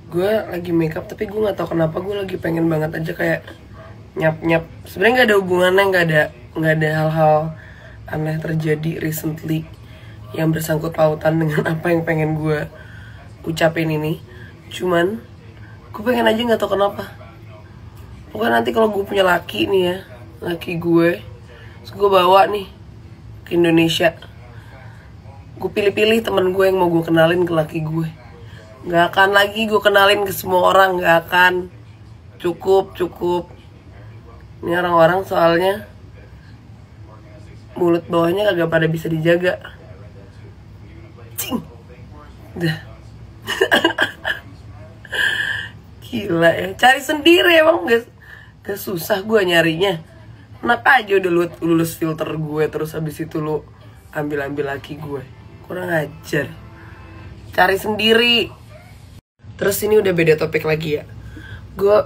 Gue lagi makeup tapi gue nggak tahu kenapa gue lagi pengen banget aja kayak nyap. Sebenarnya nggak ada hubungannya, nggak ada hal-hal aneh terjadi recently yang bersangkut pautan dengan apa yang pengen gue ucapin ini. Cuman gue pengen aja, nggak tahu kenapa. Pokoknya nanti kalau gue punya laki nih ya, laki gue, terus gue bawa nih ke Indonesia, gue pilih-pilih temen gue yang mau gue kenalin ke laki gue. Gak akan lagi gue kenalin ke semua orang, gak akan. Cukup. Ini orang-orang soalnya mulut bawahnya kagak pada bisa dijaga. Cing. Dah. Gila ya, cari sendiri emang gak susah gue nyarinya. Enak aja udah lulus filter gue, terus habis itu lu ambil laki gue. Kurang ajar. Cari sendiri. Terus ini udah beda topik lagi ya.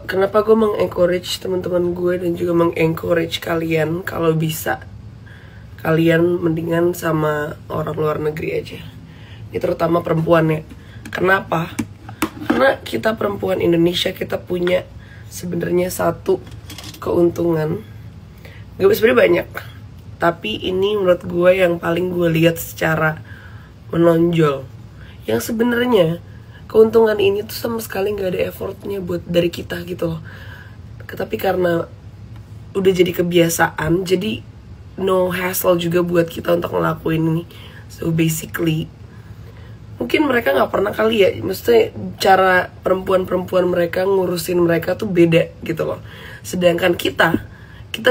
Kenapa gue mengencourage teman-teman gue dan juga mengencourage kalian kalau bisa kalian mendingan sama orang luar negeri aja. Ini terutama perempuan ya. Kenapa? Karena kita perempuan Indonesia, kita punya sebenarnya satu keuntungan. Gak sebenarnya banyak, tapi ini menurut gue yang paling gue lihat secara menonjol. Yang sebenarnya keuntungan ini tuh sama sekali gak ada effortnya buat dari kita gitu loh. Tapi karena udah jadi kebiasaan, jadi no hassle juga buat kita untuk ngelakuin ini. So basically, mungkin mereka gak pernah kali ya, maksudnya cara perempuan-perempuan mereka ngurusin mereka tuh beda gitu loh. Sedangkan kita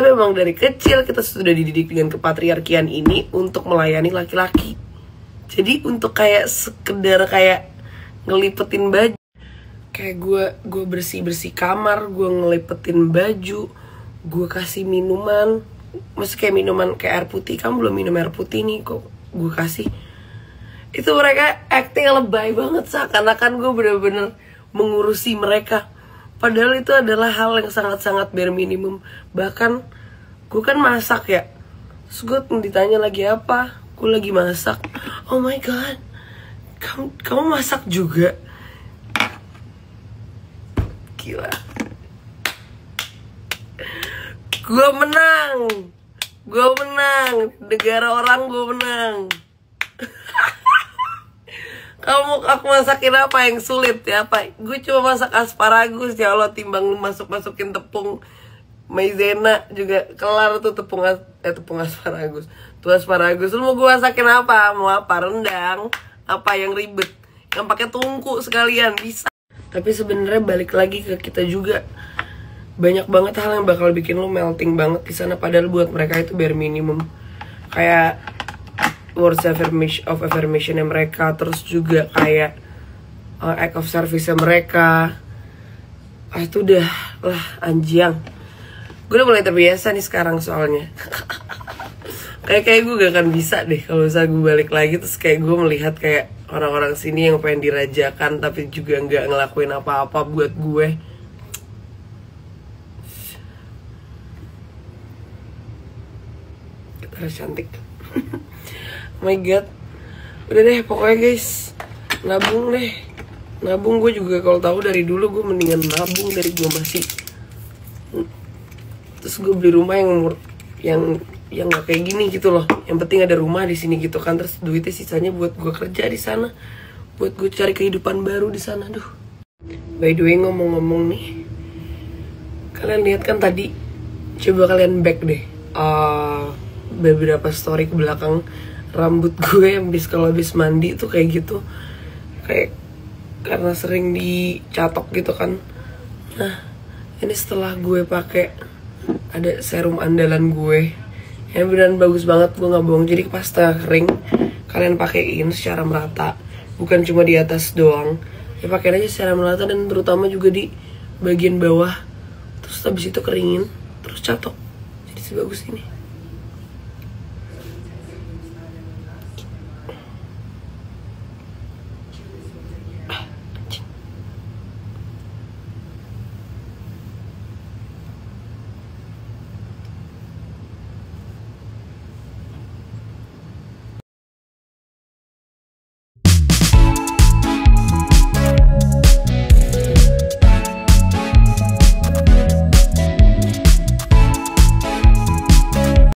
memang dari kecil kita sudah dididik dengan kepatriarkian ini untuk melayani laki-laki. Jadi untuk kayak sekedar kayak ngelipetin baju, kayak gue bersih kamar, gue ngelipetin baju, gue kasih minuman, maksudnya kayak minuman kayak air putih. Kamu belum minum air putih nih, kok gue kasih. Itu mereka acting lebay banget, seakan-akan gue bener-bener mengurusi mereka. Padahal itu adalah hal yang sangat-sangat bare minimum. Bahkan gue kan masak ya, terus gue ditanya lagi apa, gue lagi masak. Oh my god, kamu masak juga? Gila. Gue menang. Negara orang gue menang. Aku masakin apa yang sulit ya? Apa? Gue cuma masak asparagus, ya Allah, timbang lu masukin tepung maizena juga kelar tuh tepung asparagus. Tuh asparagus, lu mau gue masakin apa? Mau apa? Rendang? Apa yang ribet? Yang pakai tungku sekalian bisa. Tapi sebenarnya balik lagi ke kita juga. Banyak banget hal yang bakal bikin lo melting banget di sana, padahal buat mereka itu bare minimum. Kayak words of affirmation mereka, terus juga kayak act of service mereka. Itu udah lah anjing. Gue udah mulai terbiasa nih sekarang soalnya. Kayak gue gak akan bisa deh kalau misalnya gue balik lagi terus kayak gue melihat kayak orang-orang sini yang pengen dirajakan tapi juga gak ngelakuin apa-apa buat gue. Kita harus cantik. Oh my god. Udah deh pokoknya guys, nabung gue juga kalau tahu dari dulu gue mendingan nabung dari gue masih. Terus gue beli rumah yang gak kayak gini gitu loh. Yang penting ada rumah di sini gitu kan. Terus duitnya sisanya buat gue kerja di sana, buat gue cari kehidupan baru di sana. Duh. By the way, ngomong-ngomong nih, kalian lihat kan tadi, coba kalian back deh beberapa story ke belakang, rambut gue yang kalau habis mandi tuh kayak gitu, kayak karena sering dicatok gitu kan. Nah, ini setelah gue pakai ada serum andalan gue yang beneran bagus banget, gue nggak bohong. Jadi pas kering kalian pakein secara merata, bukan cuma di atas doang ya, pakein aja secara merata dan terutama juga di bagian bawah. Terus habis itu keringin, terus catok jadi sebagus ini.